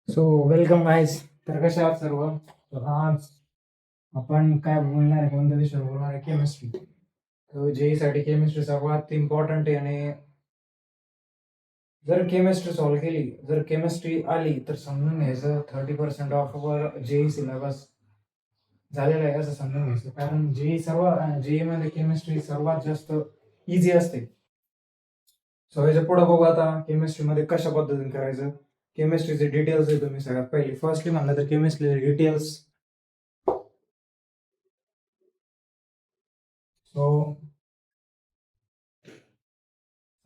So welcome guys. तर कशा आहात सर्व? तर आज आपण काय बोलणार आहे, कोणत्या विषयावर बोलणार आहे? केमिस्ट्री. तर जेई साठी केमिस्ट्री सर्वात इम्पॉर्टंट आहे. आणि जर केमिस्ट्री सॉल्व्ह केली, जर केमिस्ट्री आली, तर समजून घ्यायचं 30% ऑफ वर जेई सिलेबस झालेला आहे असं समजून घ्यायचं. कारण जेई मध्ये केमिस्ट्री सर्वात जास्त इझी असते. सो याच्या पुढे बघू आता केमिस्ट्री मध्ये कशा पद्धतीने करायचं. केमिस्ट्रीचे डिटेल्स आहे. तुम्ही सगळ्यात पहिले फर्स्टली म्हणलं तर केमिस्ट्रीचे डिटेल्स. सो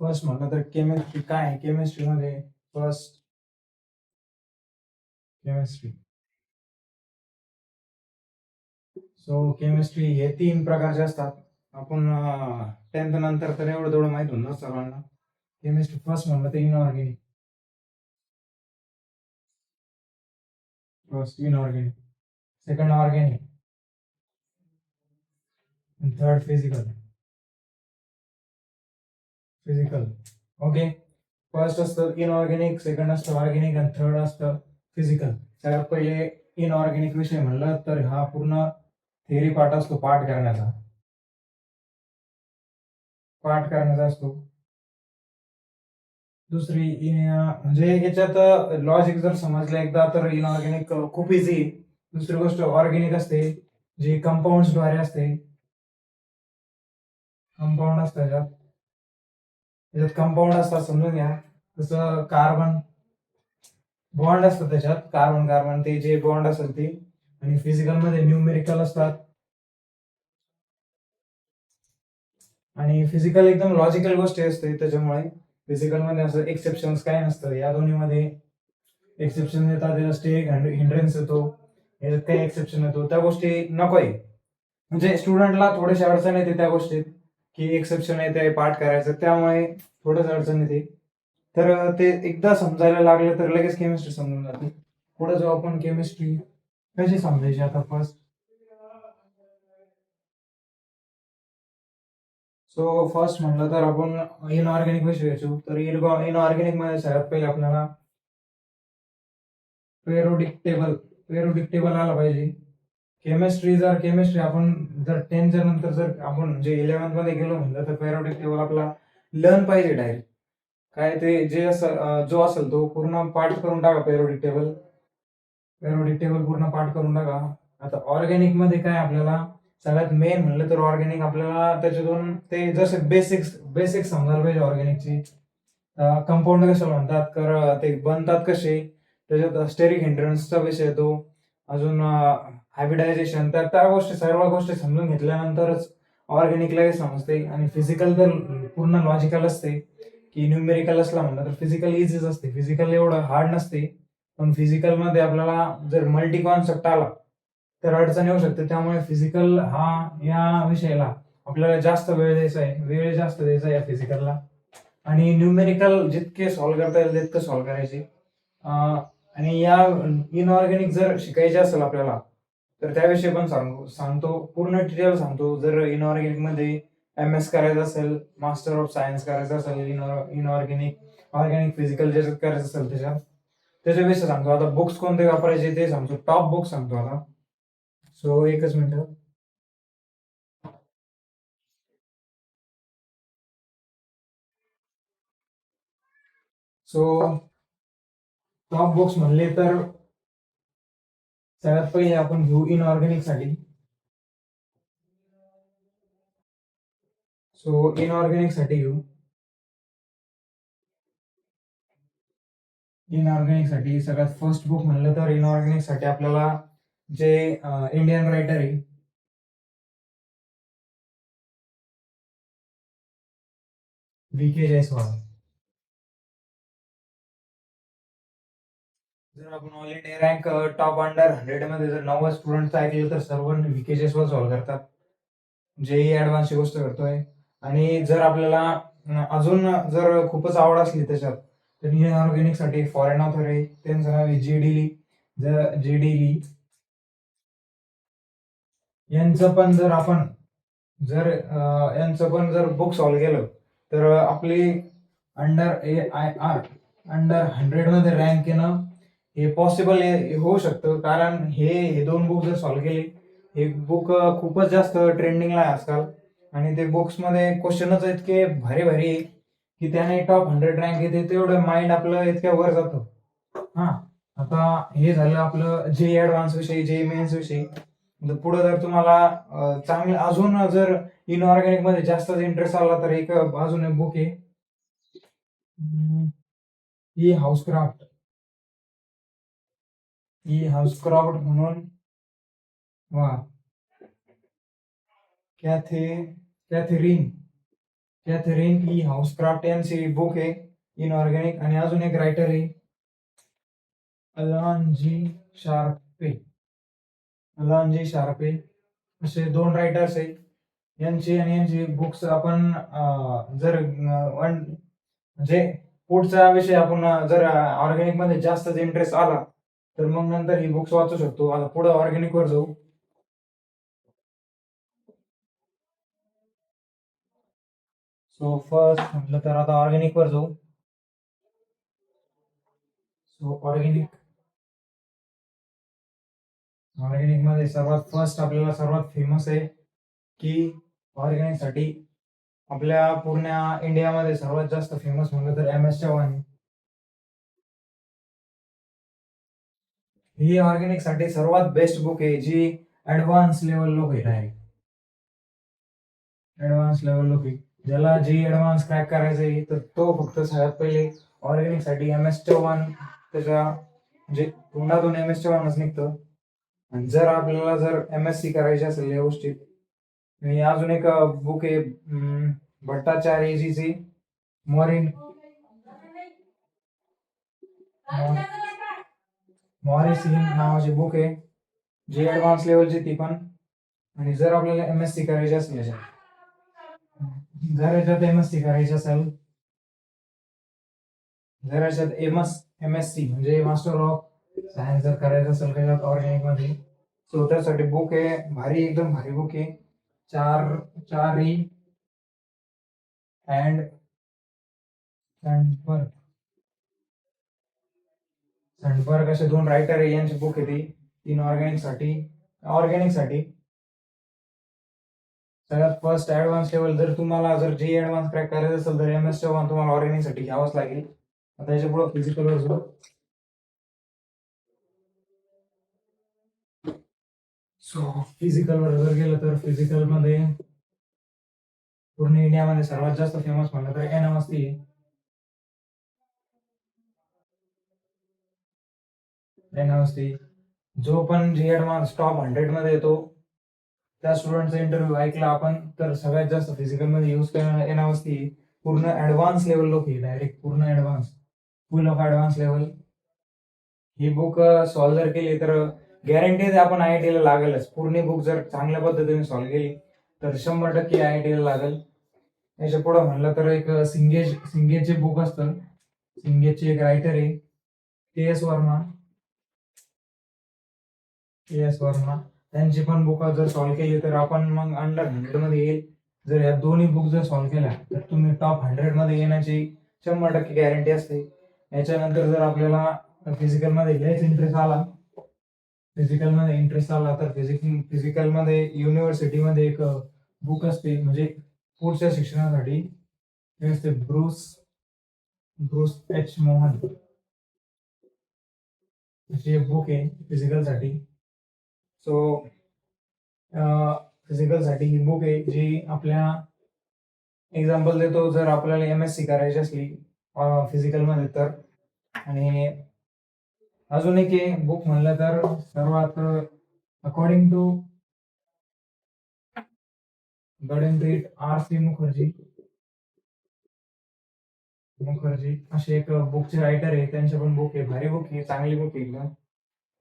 फर्स्ट म्हटलं तर केमिस्ट्री काय आहे. केमिस्ट्रीमध्ये फर्स्ट केमिस्ट्री. सो केमिस्ट्री हे 3 प्रकारचे असतात. आपण 10th नंतर तर एवढं थोडं माहित होतं सर्वांना. केमिस्ट्री फर्स्ट म्हणलं तर inorganic. First inorganic, second organic, third physical. Okay. First असतं इनऑर्गॅनिक, सेकंड असतं ऑर्गॅनिक आणि थर्ड असतं फिजिकल. सगळ्यात पहिले इनऑर्गॅनिक विषय म्हणलं तर हा पूर्ण थेअरी पार्ट असतो. पाठ करण्याचा असतो. दुसरी म्हणजे याच्यात लॉजिक जर समजलं एकदा तर इनऑर्गॅनिक खूप इझी. दुसरी गोष्ट ऑर्गॅनिक असते, जी कंपाऊंड द्वारे असते. कंपाऊंड असतं त्याच्यात कंपाऊंड असतात समजून घ्या. जसं कार्बन बॉन्ड असतात, त्याच्यात कार्बन कार्बन ते जे बॉन्ड असेल ते. आणि फिजिकल मध्ये न्यूमेरिकल असतात. आणि फिजिकल एकदम लॉजिकल गोष्टी असते, त्याच्यामुळे फिजिकल मध्ये असं एक्सेप्शन्स काय नसतं. या दोन्ही मध्ये एक्सेप्शन येतात, त्याचा स्टेक हिंड्रन्स येतो, याच्यात काही एक्सेप्शन येतो. त्या गोष्टी नकोय. म्हणजे स्टुडंटला थोडेसे अडचण येते त्या गोष्टीत, की एक्सेप्शन येते पाठ करायचं, त्यामुळे थोडंसं अडचण येते. तर ते एकदा समजायला लागलं तर लगेच केमिस्ट्री समजून जाते. पुढे जाऊ आपण. केमिस्ट्री कशी समजायची आता फर्स्ट. सो फर्स्ट म्हणलं तर आपण इनऑर्गॅनिक विषय घेऊ. तर इनऑर्गॅनिक मध्ये सगळ्यात पहिले आपल्याला पेरोडिक टेबल आला पाहिजे. केमिस्ट्री आपण जर 10च्या नंतर जर आपण जे 11th मध्ये गेलो म्हणलं तर पेरोडिक टेबल आपला लर्न पाहिजे डायरेक्ट. काय ते जे जो असेल तो पूर्ण पाठ करून टाका. पेरोडिक टेबल पूर्ण पाठ करून टाका. आता ऑर्गॅनिक मध्ये काय आपल्याला सगळ्यात मेन म्हणलं तर ऑर्गॅनिक आपल्याला त्याच्यातून ते जसे बेसिक समजायला पाहिजे ऑर्गॅनिकची. कंपाऊंड कशाला म्हणतात, तर ते बनतात कसे, त्याच्यात स्टेरिक हिंड्रन्सचा विषय येतो. अजून हायब्रिडायझेशन. तर त्या सर्व गोष्टी समजून घेतल्यानंतरच ऑर्गॅनिकला हे समजते. आणि फिजिकल तर पूर्ण लॉजिकल असते, की न्यूमेरिकल असला म्हणलं तर फिजिकल इझीच असते. फिजिकल एवढं हार्ड नसते. पण फिजिकल मध्ये आपल्याला जर मल्टी कॉन्सेप्ट आला तर अडचण येऊ शकते. त्यामुळे फिजिकल या विषयाला आपल्याला वेळ जास्त द्यायचा आहे या फिजिकलला. आणि न्यूमेरिकल जितके सॉल्व्ह करता येईल तितकं सॉल्व्ह करायचे. आणि या इनऑर्गॅनिक जर शिकायचे असेल आपल्याला तर त्याविषयी पण सांगतो पूर्ण डिटेल सांगतो. जर इनऑर्गॅनिक मध्ये MS करायचं असेल, मास्टर ऑफ सायन्स करायचं असेल, ऑर्गॅनिक फिजिकल ज्याच्यात करायचं असेल त्याच्याविषयी सांगतो. आता बुक्स कोणते वापरायचे ते सांगतो. टॉप बुक सांगतो आता. सो एकच मिनिट. सो टॉप बुक्स म्हणले तर सगळ्यात पहिले आपण घेऊ इनऑर्गॅनिक साठी. सो इनऑर्गॅनिक साठी घेऊ. इनऑर्गॅनिक साठी सगळ्यात फर्स्ट बुक म्हणलं तर इनऑर्गॅनिक साठी आपल्याला जे इंडियन रायटर आहे VK जयस्वाल. जर आपण all India rank top under 100 मध्ये जर 90 स्टुडंट ऐकलं तर सर्व VK जयस्वाल सॉल्व्ह करतात. जेई ऍडव्हान्सची गोष्ट करतोय. आणि जर आपल्याला अजून जर खूपच आवड असली त्याच्यात तर इनऑर्गॅनिक साठी फॉरेन ऑथर आहे, त्यांचं नाव आहे JD ली. यांचं पण जर बुक सॉल्व्ह केलं तर आपली अंडर AIR अंडर 100 मध्ये रँक येणं हे पॉसिबल होऊ शकतं, कारण हे दोन बुक जर सॉल्व्ह केले, हे बुक खूपच जास्त ट्रेंडिंगला आहे आजकाल. आणि ते बुक्समध्ये क्वेश्चनच इतके भारी भारी आहे की त्याने टॉप 100 रँक येते, तेवढं माइंड आपलं इतक्या वर जातं. हा, आता हे झालं आपलं जे ऍडव्हान्स विषयी, जे मेन्स विषयी. पुढे जर तुम्हाला चांगलं अजून जर इनऑर्गॅनिक मध्ये जास्त इंटरेस्ट आला तर एक अजून एक बुक आहे, ई हाऊसक्राफ्ट. ई हाऊसक्राफ्ट म्हणून वा कॅथे कॅथेरिन कॅथेरिन ई हाऊसक्राफ्ट यांची बुक आहे, इनऑर्गॅनिक. आणि अजून एक रायटर आहे, अलान शार्पे जी शार्पे. असे दोन रायटर्स आहे, यांची आणि यांची बुक्स आपण जर म्हणजे पुढचा विषय आपण जर ऑर्गॅनिक मध्ये जास्त इंटरेस्ट आला तर मग नंतर ही बुक्स वाचू शकतो. आता पुढे ऑर्गॅनिक वर जाऊ. सो फर्स्ट म्हटलं तर आता ऑर्गॅनिक वर जाऊ. सो ऑर्गॅनिक मध्ये सर्वात फर्स्ट आपल्याला सर्वात फेमस आहे की ऑर्गॅनिक साठी आपल्या पूर्ण इंडियामध्ये सर्वात जास्त फेमस म्हणलं तर एम एस चव्हाण. ही ऑर्गॅनिक साठी सर्वात बेस्ट बुक आहे, जी ऍडव्हान्स लेवल लोक आहे. ऍडव्हान्स लेवल लोक ज्याला जी ऍडव्हान्स क्रॅक करायचंय तर तो फक्त सगळ्यात पहिले ऑर्गॅनिक साठी एम एस चव्हाण, त्याच्या म्हणजे तोंडातून एम एस चव्हाणच निघतं. आणि जर आपल्याला जर एम एस सी करायची असेल या गोष्टीत, आणि अजून एक बुक आहे भट्टाचार्यजीची मॉरिन मॉरिस नावाची बुक आहे, जी ऍडव्हान्स लेवलची ती पण. आणि जर आपल्याला एम एस सी करायची असेल जर याच्यात एम एस सी करायची असेल, जर याच्यात एम एस सी म्हणजे मास्टर ऑफ सायन्स जर करायचं असेल काही ऑर्गॅनिक मध्ये, सो त्यासाठी बुक आहे भारी, एकदम भारी बुक आहे. चार चारी अँड सँडबर्ग सँडबर्ग असे दोन रायटर आहे, यांची बुक आहे ती ऑर्गॅनिक साठी सगळ्यात फर्स्ट ऍडव्हान्स लेवल. जर तुम्हाला जर जी ऍडव्हान्स क्रॅक करायचं असेल तर एम एस चव्हाण तुम्हाला ऑर्गॅनिक साठी घ्यावंच लागेल. आता याच्या पुढे फिजिकल वर जाऊ. सो फिजिकल वर जर गेलं तर फिजिकल मध्ये पूर्ण इंडियामध्ये सर्वात जास्त फेमस म्हणलं तर एनएमएसटी. एनएमएसटी जो पण जी ऍडव्हान्स टॉप 100 मध्ये येतो त्या स्टुडंटचा इंटरव्ह्यू ऐकला आपण तर सगळ्यात जास्त फिजिकल मध्ये यूज एनएमएसटी. पूर्ण ऍडव्हान्स लेवल लोक डायरेक्ट पूर्ण advance, full of advance level. He book solve जर केली तर गॅरंटी आपण IIT ला लागेलच. पूर्ण बुक जर चांगल्या पद्धतीने सॉल्व्ह केली तर 100% IIT ला लागेल. याच्या पुढे म्हणलं तर एक सिंगेजचे बुक असतं, सिंगेजचे एक रायटर आहे के एस वर्मा. त्यांची पण बुक जर सॉल्व्ह केली तर आपण मग अंडर 100 मध्ये येईल. जर या दोन्ही बुक जर सॉल्व्ह केल्या तर तुम्ही टॉप 100 मध्ये येण्याची 100% गॅरंटी असते. याच्यानंतर जर आपल्याला फिजिकल मध्ये इंटरेस्ट आला तर फिजिकल मध्ये युनिव्हर्सिटी मध्ये एक बुक असते, म्हणजे पुढच्या शिक्षणासाठी ते असते ब्रूस ब्रूस एच मोहन अशी एक बुक आहे फिजिकल साठी. सो फिजिकल साठी ही बुक आहे जी आपल्या एक्झाम्पल देतो जर आपल्याला MSc करायची असली फिजिकल मध्ये तर. आणि अजून एक बुक म्हणलं तर सर्वात according to it RC Mukherjee असे एक बुकचे रायटर आहे, त्यांचे पण बुक आहे, भारी बुक आहे, चांगली बुक आहे एकदम.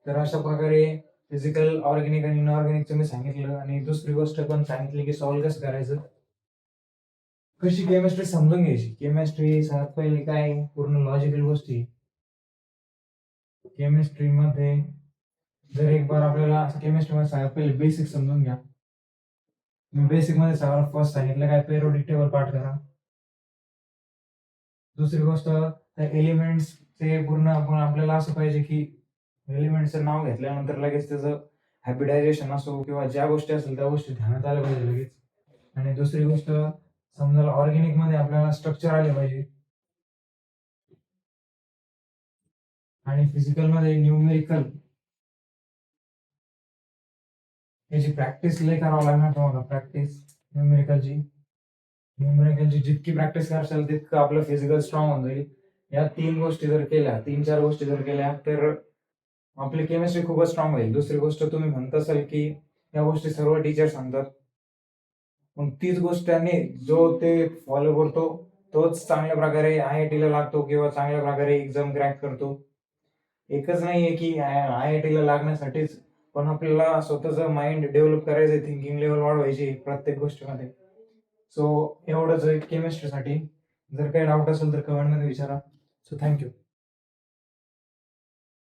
तर अशा प्रकारे फिजिकल, ऑर्गॅनिक आणि इनऑर्गॅनिकचं मी सांगितलं. आणि दुसरी गोष्ट पण सांगितली की सॉल्व्ह कसं करायचं, कशी केमिस्ट्री समजून घ्यायची. केमिस्ट्री सगळ्यात पहिले काय पूर्ण लॉजिकल गोष्टी. केमिस्ट्री मध्ये जर एक बार आपल्याला केमिस्ट्री मध्ये सगळ्यात पहिले बेसिक समजून घ्या. मी बेसिक मध्ये सगळ्यात फर्स्ट सांगितलं काय, पेरियोडिक टेबल पाठ करा. दुसरी गोष्ट त्या एलिमेंट्स ते पूर्ण आपण आपल्याला असं पाहिजे की एलिमेंटचं नाव घेतल्यानंतर लगेच त्याचं हॅबिटायझेशन असो किंवा ज्या गोष्टी असेल त्या गोष्टी ध्यानात आल्या पाहिजे लगेच. आणि दुसरी गोष्ट, समजा ऑर्गेनिक मध्ये आपल्याला स्ट्रक्चर आले पाहिजे आणि फिजिकल मध्ये न्यूमेरिकल याची प्रॅक्टिस लय करावं लागणार तुम्हाला. प्रॅक्टिस न्यूमेरिकलची जितकी प्रॅक्टिस करशाल तितकं आपलं फिजिकल स्ट्रॉंग होऊन जाईल. या 3 गोष्टी जर केल्या, 3-4 गोष्टी जर केल्या तर आपली केमिस्ट्री खूपच स्ट्रॉंग होईल. दुसरी गोष्ट, तुम्ही म्हणत असाल की या गोष्टी सर्व टीचर सांगतात. मग तीच गोष्ट त्याने जो ते फॉलो करतो तोच चांगल्या प्रकारे IIT ला लागतो किंवा चांगल्या प्रकारे एक्झाम क्रॅक करतो. एकच नाहीये की IIT ला लागण्यासाठीच, पण आपल्याला स्वतःचं माइंड डेव्हलप करायचंय, थिंकिंग लेव्हल वाढवायची प्रत्येक गोष्टीमध्ये. सो एवढंच आहे केमिस्ट्रीसाठी. जर काही डाऊट असेल तर कमेंटमध्ये विचारा. So thank you.